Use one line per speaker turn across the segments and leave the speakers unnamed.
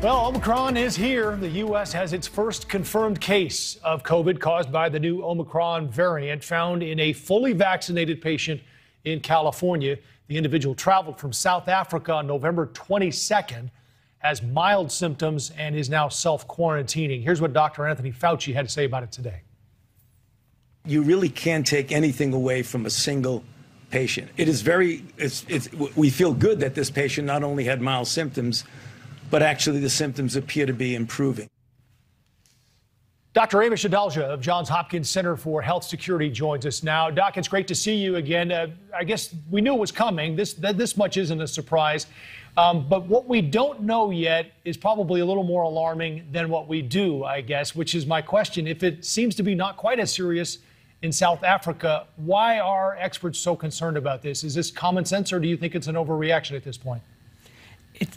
Well, Omicron is here. The U.S. has its first confirmed case of COVID caused by the new Omicron variant found in a fully vaccinated patient in California. The individual traveled from South Africa on November 22nd, has mild symptoms, and is now self-quarantining. Here's what Dr. Anthony Fauci had to say about it today.
You really can't take anything away from a single patient. It is we feel good that this patient not only had mild symptoms, but actually the symptoms appear to be improving.
Dr. Amy Shadalja of John Hopkins Center for Health Security joins us now. Doc, it's great to see you again. I guess we knew it was coming. This much isn't a surprise. But what we don't know yet is probably a little more alarming than what we do, I guess, which is my question. If it seems to be not quite as serious in South Africa, why are experts so concerned about this? Is this common sense, or do you think it's an overreaction at this point?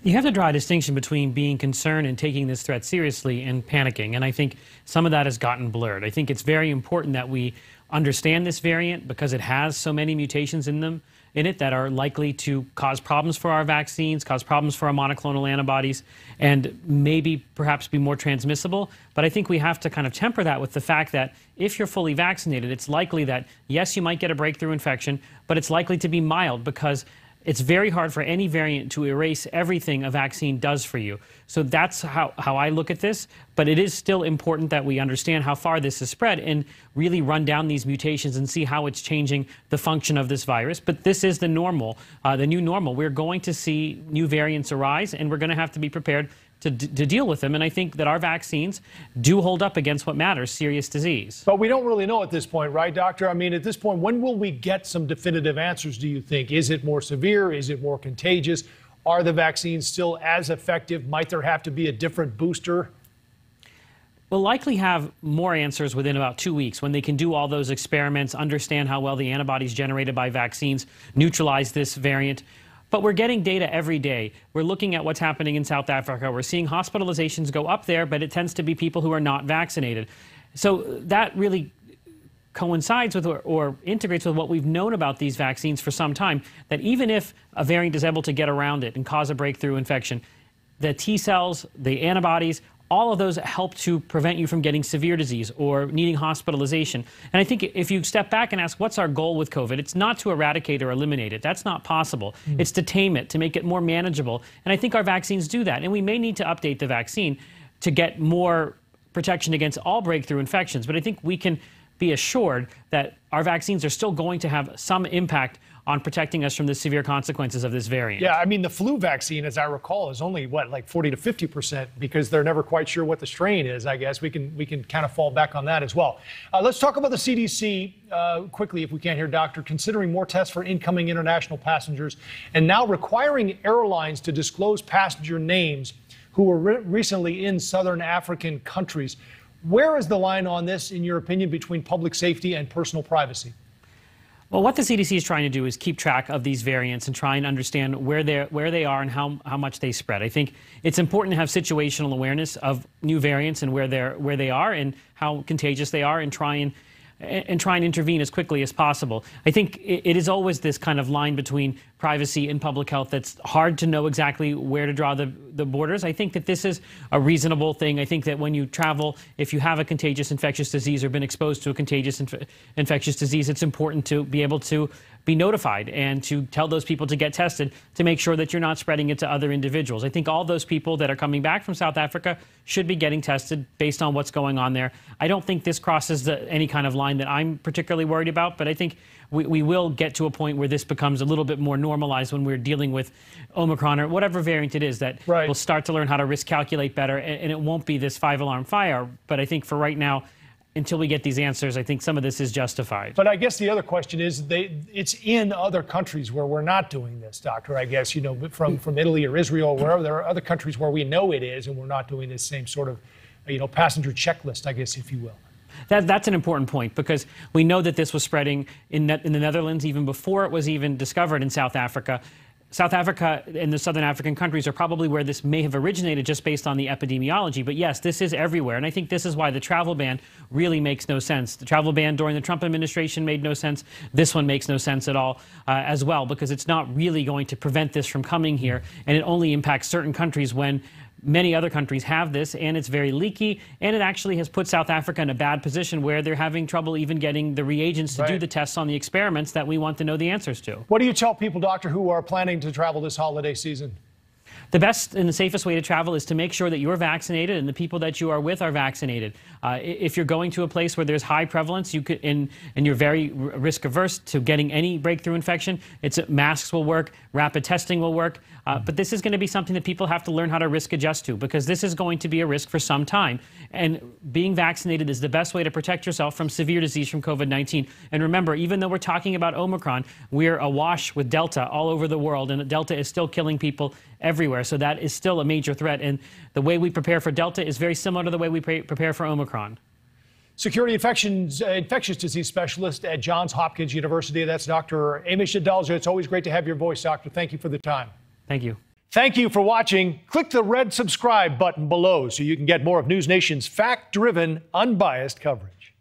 You have to draw a distinction between being concerned and taking this threat seriously and panicking. And I think some of that has gotten blurred. I think it's very important that we understand this variant because it has so many mutations in it that are likely to cause problems for our vaccines, cause problems for our monoclonal antibodies, and maybe perhaps be more transmissible. But I think we have to kind of temper that with the fact that if you're fully vaccinated, it's likely that, yes, you might get a breakthrough infection, but it's likely to be mild because it's very hard for any variant to erase everything a vaccine does for you. So that's how I look at this. But it is still important that we understand how far this has spread and really run down these mutations and see how it's changing the function of this virus. But this is the normal, the new normal. We're going to see new variants arise, and we're going to have to be prepared to deal with them. And I think that our vaccines do hold up against what matters, serious disease.
But we don't really know at this point, right, Doctor? I mean, at this point, when will we get some definitive answers, do you think? Is it more severe? Is it more contagious? Are the vaccines still as effective? Might there have to be a different booster?
We'll likely have more answers within about 2 weeks when they can do all those experiments, understand how well the antibodies generated by vaccines neutralize this variant. But we're getting data every day. We're looking at what's happening in South Africa. We're seeing hospitalizations go up there, but it tends to be people who are not vaccinated. So that really coincides with or integrates with what we've known about these vaccines for some time, that even if a variant is able to get around it and cause a breakthrough infection, the T cells, the antibodies, all of those help to prevent you from getting severe disease or needing hospitalization. And I think if you step back and ask, what's our goal with COVID? It's not to eradicate or eliminate it. That's not possible. It's to tame it, to make it more manageable. And I think our vaccines do that. And we may need to update the vaccine to get more protection against all breakthrough infections. But I think we can be assured that our vaccines are still going to have some impact on protecting us from the severe consequences of this variant.
Yeah, I mean, the flu vaccine, as I recall, is only, like 40 to 50% because they're never quite sure what the strain is, I guess. We can kind of fall back on that as well. Let's talk about the CDC quickly, if we can here, Doctor. Considering more tests for incoming international passengers and now requiring airlines to disclose passenger names who were recently in southern African countries. Where is the line on this, in your opinion, between public safety and personal privacy?
Well, what the CDC is trying to do is keep track of these variants and try and understand where they are and how much they spread. I think it's important to have situational awareness of new variants and where they are and how contagious they are, and try and intervene as quickly as possible. I think it is always this kind of line between privacy and public health that's hard to know exactly where to draw the borders. I think that this is a reasonable thing. I think that when you travel, if you have a contagious infectious disease or been exposed to a contagious infectious disease, it's important to be able to be notified and to tell those people to get tested to make sure that you're not spreading it to other individuals. I think all those people that are coming back from South Africa should be getting tested based on what's going on there. I don't think this crosses any kind of line that I'm particularly worried about, but I think we will get to a point where this becomes a little bit more normalized when we're dealing with Omicron or whatever variant it is, that we'll start to learn how to risk calculate better, and it won't be this 5-alarm fire. But I think for right now, until we get these answers, I think some of this is justified.
But I guess the other question is, it's in other countries where we're not doing this, Doctor. I guess, from Italy or Israel or wherever, there are other countries where we know it is, and we're not doing this same sort of, passenger checklist, I guess, if you will.
That's an important point, because we know that this was spreading in the Netherlands even before it was even discovered in South Africa. South Africa and the southern African countries are probably where this may have originated just based on the epidemiology. But yes, this is everywhere. And I think this is why the travel ban really makes no sense. The travel ban during the Trump administration made no sense. This one makes no sense at all as well, because it's not really going to prevent this from coming here. And it only impacts certain countries when Many other countries have this, and it's very leaky, and it actually has put South Africa in a bad position where they're having trouble even getting the reagents to do the tests on the experiments that we want to know the answers to.
What do you tell people, doctor, who are planning to travel this holiday season?
The best and the safest way to travel is to make sure that you're vaccinated and the people that you are with are vaccinated. If you're going to a place where there's high prevalence, you could, and you're very risk averse to getting any breakthrough infection, masks will work, rapid testing will work. But this is going to be something that people have to learn how to risk adjust to, because this is going to be a risk for some time. And being vaccinated is the best way to protect yourself from severe disease from COVID-19. And remember, even though we're talking about Omicron, we're awash with Delta all over the world, and Delta is still killing people everywhere. So that is still a major threat. And the way we prepare for Delta is very similar to the way we prepare for Omicron.
Security infectious disease specialist at Johns Hopkins University. That's Dr. Amy Shadalja. It's always great to have your voice, doctor. Thank you for the time.
Thank you.
Thank you for watching. Click the red subscribe button below so you can get more of NewsNation's fact-driven, unbiased coverage.